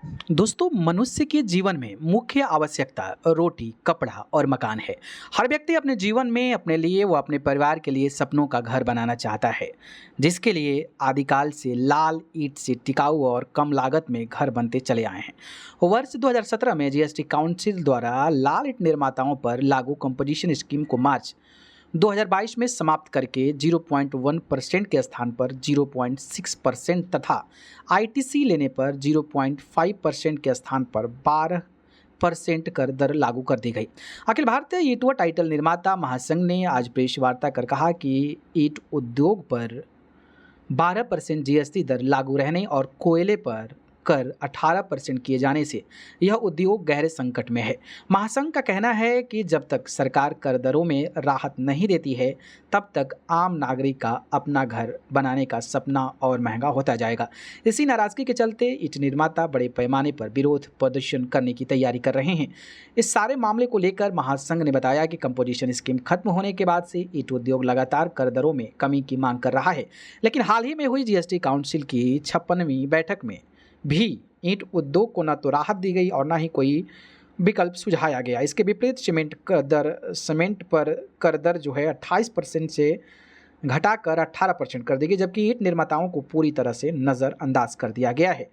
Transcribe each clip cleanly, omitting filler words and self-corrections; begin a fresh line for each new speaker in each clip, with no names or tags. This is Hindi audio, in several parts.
दोस्तों, मनुष्य के जीवन में मुख्य आवश्यकता रोटी, कपड़ा और मकान है। हर व्यक्ति अपने जीवन में अपने लिए व अपने परिवार के लिए सपनों का घर बनाना चाहता है, जिसके लिए आदिकाल से लाल ईंट से टिकाऊ और कम लागत में घर बनते चले आए हैं। वर्ष 2017 में जीएसटी काउंसिल द्वारा लाल ईंट निर्माताओं पर लागू कंपोजिशन स्कीम को मार्च 2022 में समाप्त करके 0.1% के स्थान पर 0.6% तथा आईटीसी लेने पर 0.5% के स्थान पर 12% कर दर लागू कर दी गई। अखिल भारतीय ईंट व टाइटल निर्माता महासंघ ने आज प्रेस वार्ता कर कहा कि ईंट उद्योग पर 12% जीएसटी दर लागू रहने और कोयले पर कर 18% किए जाने से यह उद्योग गहरे संकट में है। महासंघ का कहना है कि जब तक सरकार कर दरों में राहत नहीं देती है, तब तक आम नागरिक का अपना घर बनाने का सपना और महंगा होता जाएगा। इसी नाराजगी के चलते ईंट निर्माता बड़े पैमाने पर विरोध प्रदर्शन करने की तैयारी कर रहे हैं। इस सारे मामले को लेकर महासंघ ने बताया कि कंपोजिशन स्कीम खत्म होने के बाद से ईंट उद्योग लगातार कर दरों में कमी की मांग कर रहा है, लेकिन हाल ही में हुई जीएसटी काउंसिल की 56वीं बैठक में भी ईंट उद्योग को न तो राहत दी गई और न ही कोई विकल्प सुझाया गया। इसके विपरीत सीमेंट पर कर दर जो है 28% से घटाकर 18% कर दी गई, जबकि ईंट निर्माताओं को पूरी तरह से नज़रअंदाज कर दिया गया है।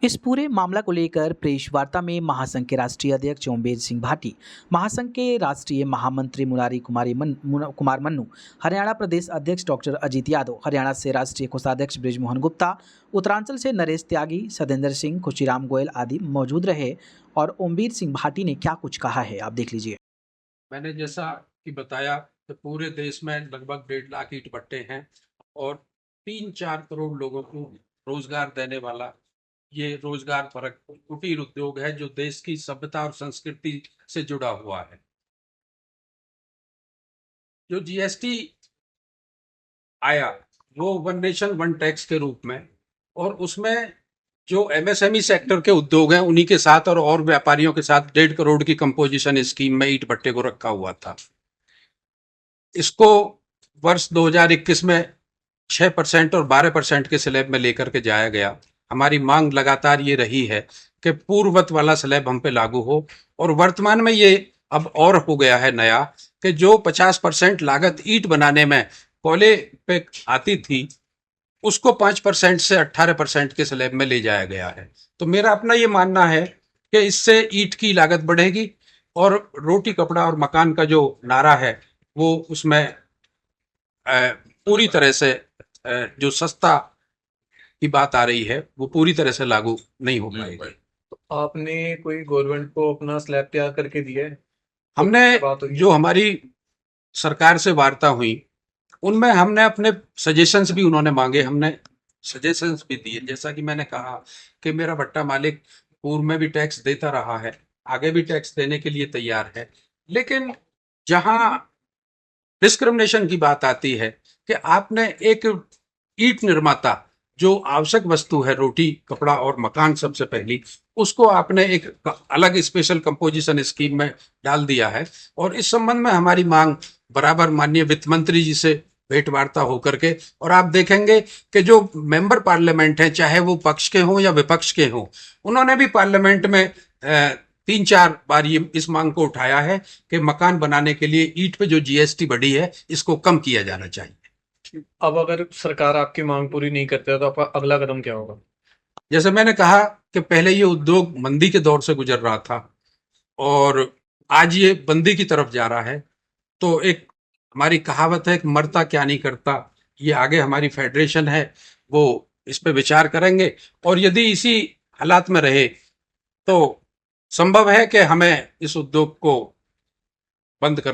इस पूरे मामला को लेकर प्रेस वार्ता में महासंघ के राष्ट्रीय अध्यक्ष ओमवीर सिंह भाटी, महासंघ के राष्ट्रीय महामंत्री कुमार मन्नू, हरियाणा प्रदेश अध्यक्ष डॉक्टर अजीत यादव, हरियाणा से राष्ट्रीय कोषाध्यक्ष बृजमोहन गुप्ता, उत्तरांचल से नरेश त्यागी, सतेंद्र सिंह, खुशीराम गोयल आदि मौजूद रहे। और ओमवीर सिंह भाटी ने क्या कुछ कहा है, आप देख लीजिए।
मैंने जैसा कि बताया कि पूरे देश में लगभग 1.5 लाख ईंट भट्टे हैं और 3-4 करोड़ लोगों को रोजगार देने वाला ये रोजगार परक कुटीर उद्योग है, जो देश की सभ्यता और संस्कृति से जुड़ा हुआ है। जो जीएसटी आया वो वन नेशन वन टैक्स के रूप में, और उसमें जो एमएसएमई सेक्टर के उद्योग हैं उन्हीं के साथ और व्यापारियों के साथ 1.5 करोड़ की कंपोजिशन स्कीम में ईंट भट्टे को रखा हुआ था। इसको वर्ष 2021 में 6% और 12% के स्लैब में लेकर के जाया गया। हमारी मांग लगातार ये रही है कि पूर्ववत वाला स्लैब हम पे लागू हो, और वर्तमान में ये अब और हो गया है नया कि जो 50% लागत ईंट बनाने में कोयले पे आती थी, उसको 5% से 18% के स्लैब में ले जाया गया है। तो मेरा अपना ये मानना है कि इससे ईंट की लागत बढ़ेगी और रोटी, कपड़ा और मकान का जो नारा है वो उसमें पूरी तरह से जो सस्ता की बात आ रही है वो पूरी तरह से लागू नहीं हो पाएगी।
तो आपने कोई गवर्नमेंट को अपना स्लैब तैयार करके दिया है?
हमने जो हमारी सरकार से वार्ता हुई उनमें हमने अपने सजेशंस भी उन्होंने मांगे, हमने सजेशंस भी दिए। जैसा कि मैंने कहा कि मेरा भट्टा मालिक पूर्व में भी टैक्स देता रहा है, आगे भी टैक्स देने के लिए तैयार है, लेकिन जहां डिस्क्रिमिनेशन की बात आती है कि आपने एक ईंट निर्माता जो आवश्यक वस्तु है, रोटी, कपड़ा और मकान सबसे पहली, उसको आपने एक अलग स्पेशल कंपोजिशन स्कीम में डाल दिया है। और इस संबंध में हमारी मांग बराबर माननीय वित्त मंत्री जी से भेंट वार्ता होकर के, और आप देखेंगे कि जो मेंबर पार्लियामेंट हैं, चाहे वो पक्ष के हों या विपक्ष के हों, उन्होंने भी पार्लियामेंट में 3-4 बार ये इस मांग को उठाया है कि मकान बनाने के लिए ईंट पे जो जीएसटी बढ़ी है इसको कम किया जाना चाहिए।
अब अगर सरकार आपकी मांग पूरी नहीं करती है तो आपका अगला कदम क्या होगा?
जैसे मैंने कहा कि पहले ये उद्योग मंदी के दौर से गुजर रहा था और आज ये बंदी की तरफ जा रहा है। तो एक हमारी कहावत है कि मरता क्या नहीं करता, ये आगे हमारी फेडरेशन है वो इस पे विचार करेंगे, और यदि इसी हालात में रहे तो संभव है कि हमें इस उद्योग को बंद कर